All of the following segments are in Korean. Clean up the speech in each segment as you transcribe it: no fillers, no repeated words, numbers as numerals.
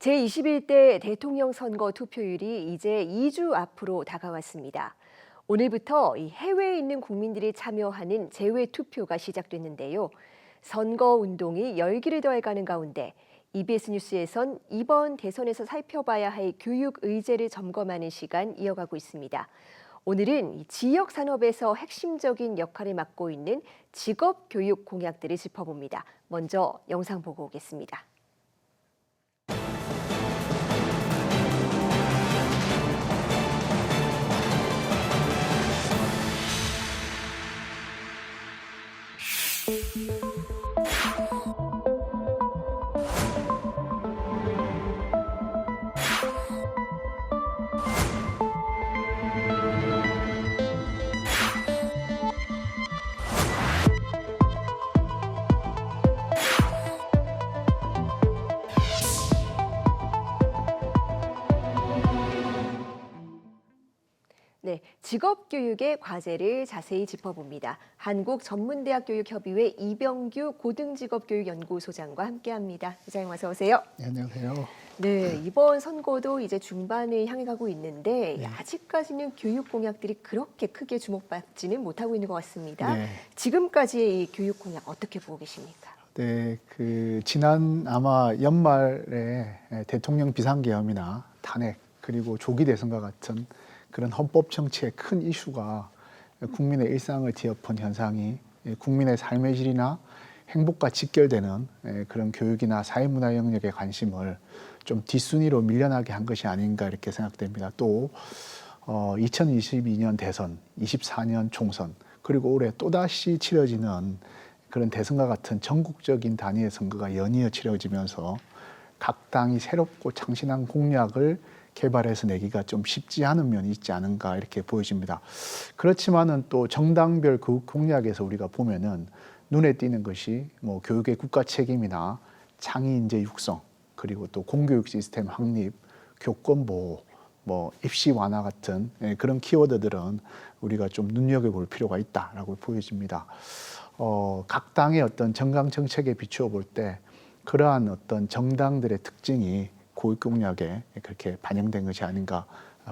제21대 대통령 선거 투표율이 이제 2주 앞으로 다가왔습니다. 오늘부터 이 해외에 있는 국민들이 참여하는 재외 투표가 시작됐는데요. 선거 운동이 열기를 더해가는 가운데 EBS 뉴스에선 이번 대선에서 살펴봐야 할 교육 의제를 점검하는 시간 이어가고 있습니다. 오늘은 지역 산업에서 핵심적인 역할을 맡고 있는 직업 교육 공약들을 짚어봅니다. 먼저 영상 보고 오겠습니다. 네, 직업교육의 과제를 자세히 짚어봅니다. 한국전문대학교육협의회 이병규 고등직업교육연구소장과 함께합니다. 소장님 어서 오세요. 네, 안녕하세요. 네, 이번 선거도 이제 중반을 향해 가고 있는데 네. 아직까지는 교육 공약들이 그렇게 크게 주목받지는 못하고 있는 것 같습니다. 네. 지금까지의 이 교육 공약 어떻게 보고 계십니까? 네, 지난 아마 연말에 대통령 비상계엄이나 탄핵 그리고 조기 대선과 같은 그런 헌법 정치의 큰 이슈가 국민의 일상을 뒤엎은 현상이 국민의 삶의 질이나 행복과 직결되는 그런 교육이나 사회문화 영역의 관심을 좀 뒷순위로 밀려나게 한 것이 아닌가 이렇게 생각됩니다. 또 2022년 대선, 24년 총선, 그리고 올해 또다시 치러지는 그런 대선과 같은 전국적인 단위의 선거가 연이어 치러지면서 각 당이 새롭고 창신한 공약을 개발해서 내기가 좀 쉽지 않은 면이 있지 않은가 이렇게 보여집니다. 그렇지만은 또 정당별 그 공약에서 우리가 보면은 눈에 띄는 것이 뭐 교육의 국가 책임이나 창의 인재 육성, 그리고 또 공교육 시스템 확립, 교권 보호, 뭐 입시 완화 같은 그런 키워드들은 우리가 좀 눈여겨볼 필요가 있다라고 보여집니다. 각 당의 어떤 정강 정책에 비추어 볼 때 그러한 어떤 정당들의 특징이 교육 공약에 그렇게 반영된 것이 아닌가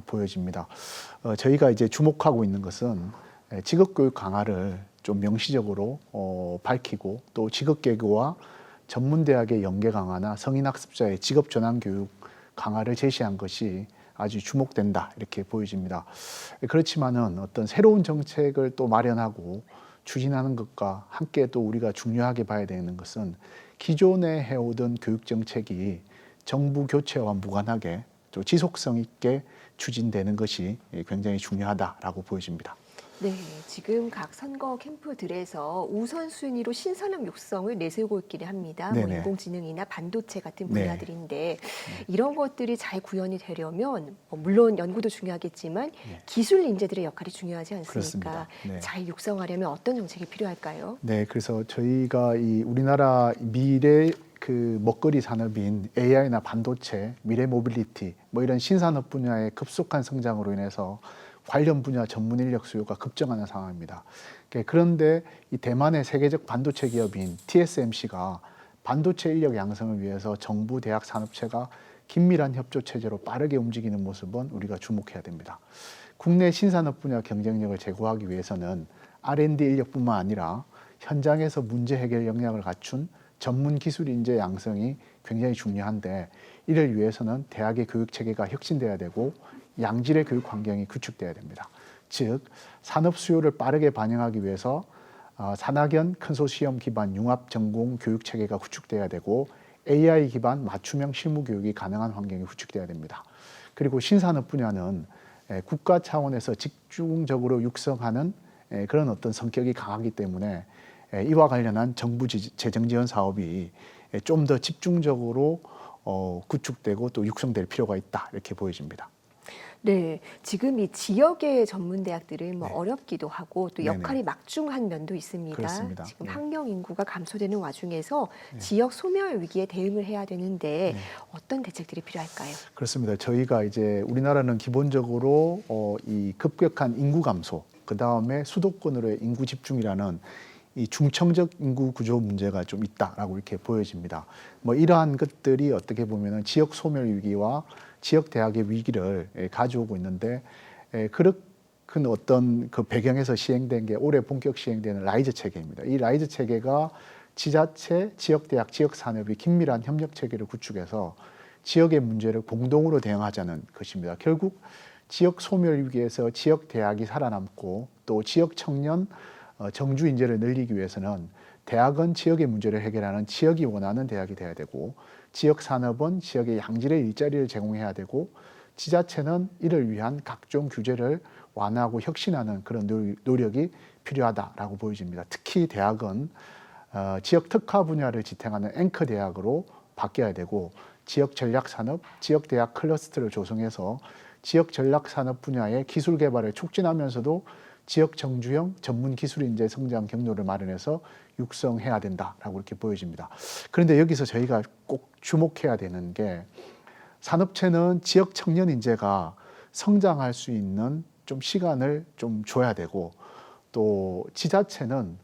보여집니다. 저희가 이제 주목하고 있는 것은 직업교육 강화를 좀 명시적으로 밝히고 또 직업계교와 전문대학의 연계 강화나 성인학습자의 직업전환교육 강화를 제시한 것이 아주 주목된다 이렇게 보여집니다. 그렇지만은 어떤 새로운 정책을 또 마련하고 추진하는 것과 함께 또 우리가 중요하게 봐야 되는 것은 기존에 해오던 교육 정책이 정부 교체와 무관하게 또 지속성 있게 추진되는 것이 굉장히 중요하다라고 보여집니다. 네, 지금 각 선거 캠프들에서 우선순위로 신산업 육성을 내세우고 있기는 합니다. 뭐 인공지능이나 반도체 같은 분야들인데 이런 것들이 잘 구현이 되려면 물론 연구도 중요하겠지만 기술 인재들의 역할이 중요하지 않습니까? 잘 육성하려면 어떤 정책이 필요할까요? 네, 그래서 저희가 이 우리나라 미래 먹거리 산업인 AI나 반도체, 미래 모빌리티 뭐 이런 신산업 분야의 급속한 성장으로 인해서 관련 분야 전문 인력 수요가 급증하는 상황입니다. 그런데 이 대만의 세계적 반도체 기업인 TSMC가 반도체 인력 양성을 위해서 정부, 대학, 산업체가 긴밀한 협조 체제로 빠르게 움직이는 모습은 우리가 주목해야 됩니다. 국내 신산업 분야 경쟁력을 제고하기 위해서는 R&D 인력뿐만 아니라 현장에서 문제 해결 역량을 갖춘 전문 기술 인재 양성이 굉장히 중요한데 이를 위해서는 대학의 교육 체계가 혁신돼야 되고 양질의 교육 환경이 구축돼야 됩니다. 즉 산업 수요를 빠르게 반영하기 위해서 산학연 컨소시엄 기반 융합 전공 교육 체계가 구축돼야 되고 AI 기반 맞춤형 실무 교육이 가능한 환경이 구축돼야 됩니다. 그리고 신산업 분야는 국가 차원에서 집중적으로 육성하는 그런 어떤 성격이 강하기 때문에 이와 관련한 정부 재정 지원 사업이 좀 더 집중적으로 구축되고 또 육성될 필요가 있다 이렇게 보여집니다. 네, 지금 이 지역의 전문대학들은 뭐 어렵기도 하고 또 역할이 막중한 면도 있습니다. 그렇습니다. 지금 학령 인구가 감소되는 와중에서 지역 소멸 위기에 대응을 해야 되는데 어떤 대책들이 필요할까요? 그렇습니다. 저희가 이제 우리나라는 기본적으로 이 급격한 인구 감소, 그 다음에 수도권으로의 인구 집중이라는 이 중청적 인구 구조 문제가 좀 있다라고 이렇게 보여집니다. 뭐 이러한 것들이 어떻게 보면은 지역 소멸 위기와 지역 대학의 위기를 가져오고 있는데 큰 어떤 그 배경에서 시행된 게 올해 본격 시행되는 라이즈 체계입니다. 이 라이즈 체계가 지자체, 지역 대학, 지역 산업이 긴밀한 협력 체계를 구축해서 지역의 문제를 공동으로 대응하자는 것입니다. 결국 지역 소멸 위기에서 지역 대학이 살아남고 또 지역 청년 정주 인재를 늘리기 위해서는 대학은 지역의 문제를 해결하는 지역이 원하는 대학이 돼야 되고 지역 산업은 지역의 양질의 일자리를 제공해야 되고 지자체는 이를 위한 각종 규제를 완화하고 혁신하는 그런 노력이 필요하다라고 보여집니다. 특히 대학은 지역 특화 분야를 지탱하는 앵커 대학으로 바뀌어야 되고 지역 전략 산업, 지역 대학 클러스터를 조성해서 지역 전략 산업 분야의 기술 개발을 촉진하면서도 지역 정주형 전문 기술 인재 성장 경로를 마련해서 육성해야 된다라고 이렇게 보여집니다. 그런데 여기서 저희가 꼭 주목해야 되는 게 산업체는 지역 청년 인재가 성장할 수 있는 좀 시간을 좀 줘야 되고 또 지자체는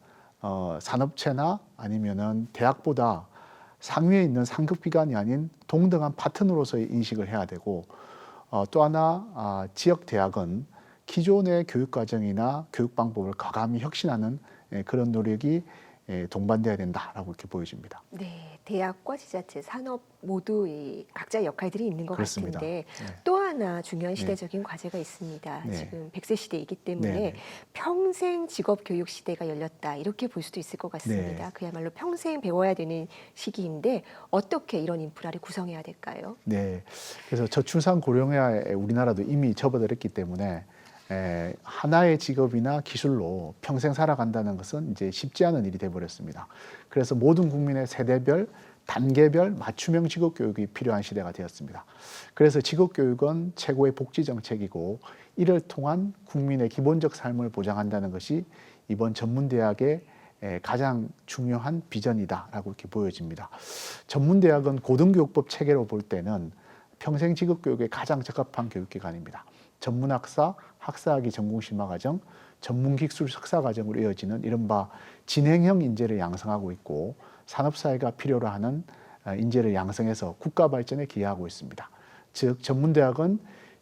산업체나 아니면은 대학보다 상위에 있는 상급 기관이 아닌 동등한 파트너로서의 인식을 해야 되고 또 하나 지역 대학은 기존의 교육 과정이나 교육 방법을 과감히 혁신하는 그런 노력이 동반돼야 된다라고 이렇게 보여집니다. 네, 대학과 지자체, 산업 모두 이 각자 역할들이 있는 것 그렇습니다. 같은데 네. 또 하나 중요한 시대적인 과제가 있습니다. 네. 지금 100세 시대이기 때문에 네. 평생 직업 교육 시대가 열렸다 이렇게 볼 수도 있을 것 같습니다. 네. 그야말로 평생 배워야 되는 시기인데 어떻게 이런 인프라를 구성해야 될까요? 네, 그래서 저출산 고령화에 우리나라도 이미 접어들었기 때문에 하나의 직업이나 기술로 평생 살아간다는 것은 이제 쉽지 않은 일이 돼버렸습니다. 그래서 모든 국민의 세대별, 단계별 맞춤형 직업 교육이 필요한 시대가 되었습니다. 그래서 직업 교육은 최고의 복지 정책이고 이를 통한 국민의 기본적 삶을 보장한다는 것이 이번 전문대학의 가장 중요한 비전이다라고 이렇게 보여집니다. 전문대학은 고등교육법 체계로 볼 때는 평생 직업교육에 가장 적합한 교육기관입니다. 전문학사, 학사학위 전공심화과정, 전문기술 석사과정으로 이어지는 이른바 진행형 인재를 양성하고 있고 산업사회가 필요로 하는 인재를 양성해서 국가 발전에 기여하고 있습니다. 즉 전문대학은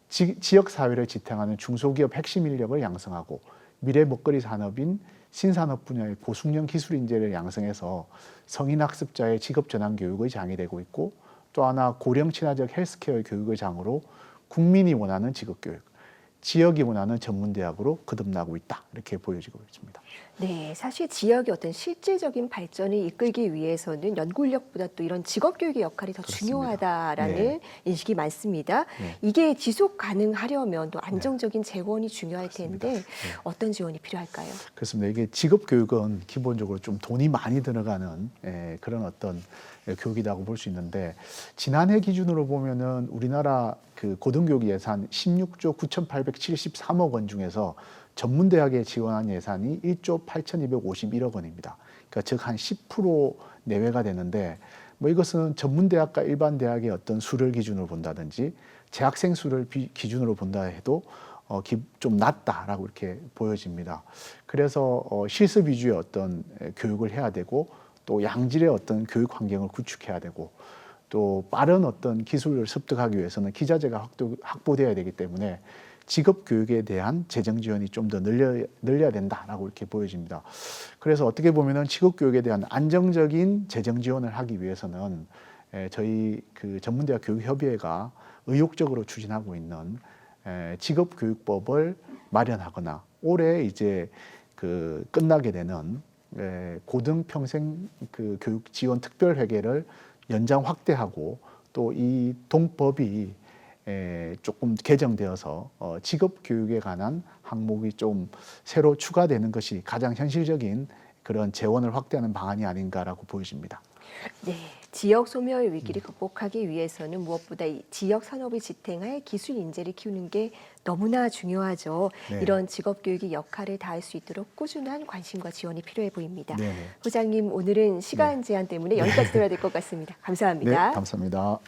지역사회를 지탱하는 중소기업 핵심 인력을 양성하고 미래 먹거리 산업인 신산업 분야의 고숙련 기술 인재를 양성해서 성인학습자의 직업 전환 교육의 장이 되고 있고 또 하나 고령 친화적 헬스케어 교육의 장으로 국민이 원하는 직업교육, 지역이 원하는 전문대학으로 거듭나고 있다 이렇게 보여지고 있습니다. 네, 사실 지역의 어떤 실질적인 발전을 이끌기 위해서는 연구인력보다 또 이런 직업교육의 역할이 더 그렇습니다. 중요하다라는 네. 인식이 많습니다. 네. 이게 지속 가능하려면 또 안정적인 재원이 중요할 텐데 네. 어떤 지원이 필요할까요? 그렇습니다. 이게 직업교육은 기본적으로 좀 돈이 많이 들어가는 그런 어떤 교육이라고 볼 수 있는데 지난해 기준으로 보면은 우리나라 그 고등교육 예산 16조 9,873억 원 중에서 전문대학에 지원한 예산이 1조 8,251억 원입니다. 그러니까 즉 한 10% 내외가 되는데 뭐 이것은 전문대학과 일반 대학의 어떤 수를 기준으로 본다든지 재학생 수를 기준으로 본다 해도 좀 낮다라고 이렇게 보여집니다. 그래서 실습 위주의 어떤 교육을 해야 되고 또 양질의 어떤 교육 환경을 구축해야 되고 또 빠른 어떤 기술을 습득하기 위해서는 기자재가 확보돼야 되기 때문에 직업 교육에 대한 재정 지원이 좀 더 늘려야 된다라고 이렇게 보여집니다. 그래서 어떻게 보면은 직업 교육에 대한 안정적인 재정 지원을 하기 위해서는 저희 그 전문대학 교육협의회가 의욕적으로 추진하고 있는 직업교육법을 마련하거나 올해 이제 그 끝나게 되는 고등평생 그 교육 지원 특별회계를 연장 확대하고 또 이 동법이 조금 개정되어서 직업 교육에 관한 항목이 좀 새로 추가되는 것이 가장 현실적인 그런 재원을 확대하는 방안이 아닌가라고 보여집니다. 네, 지역 소멸 위기를 극복하기 위해서는 무엇보다 이 지역 산업을 지탱할 기술 인재를 키우는 게 너무나 중요하죠. 네. 이런 직업 교육의 역할을 다할 수 있도록 꾸준한 관심과 지원이 필요해 보입니다. 네. 부장님, 오늘은 시간 제한 때문에 여기까지 들어야 될 것 같습니다. 감사합니다. 네, 감사합니다.